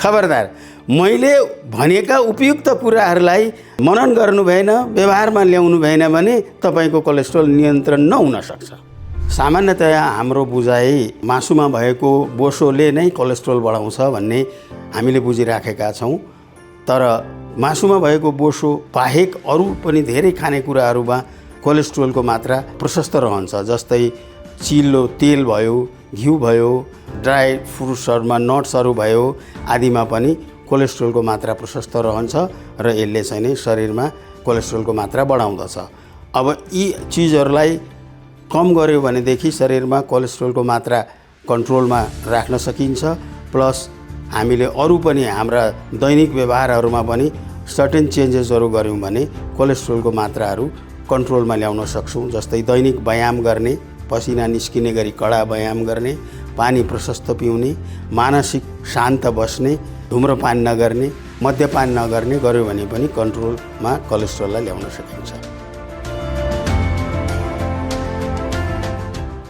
खबरदार मैले भनेका उपयुक्त कुराहरूलाई मनन गर्नु भएन, व्यवहारमा ल्याउनु भएन भने तपाईँको कोलेस्ट्रोल नियन्त्रण नहुन सक्छ। सामान्यतया हाम्रो बुझाइ मासुमा भएको बोसोले नै कोलेस्ट्रोल बढाउँछ भन्ने हामीले बुझिराखेका छौँ। तर मासुमा भएको बोसो बाहेक अरू पनि धेरै खानेकुराहरूमा कोलेस्ट्रोलको मात्रा प्रशस्त रहन्छ। जस्तै चिल्लो तेल भयो, घिउ भयो, ड्राई फ्रुट्सहरूमा नट्सहरू भयो आदिमा पनि कोलेस्ट्रोलको मात्रा प्रशस्त रहन्छ र यसले चाहिँ नै शरीरमा कोलेस्ट्रोलको मात्रा बढाउँदछ। अब यी चिजहरूलाई कम गर्यो भनेदेखि शरीरमा कोलेस्ट्रोलको मात्रा कन्ट्रोलमा राख्न सकिन्छ। प्लस हामीले अरू पनि हाम्रा दैनिक व्यवहारहरूमा पनि सर्टेन चेन्जेसहरू गऱ्यौँ भने कोलेस्ट्रोलको मात्राहरू कन्ट्रोलमा ल्याउन सक्छौँ। जस्तै दैनिक व्यायाम गर्ने, पसिना निस्किने गरी कडा व्यायाम गर्ने, पानी प्रशस्त पिउने, मानसिक शान्त बस्ने, धुम्रपान नगर्ने, मद्यपान नगर्ने गर्यो भने पनि कन्ट्रोलमा कोलेस्ट्रोललाई ल्याउन सकिन्छ।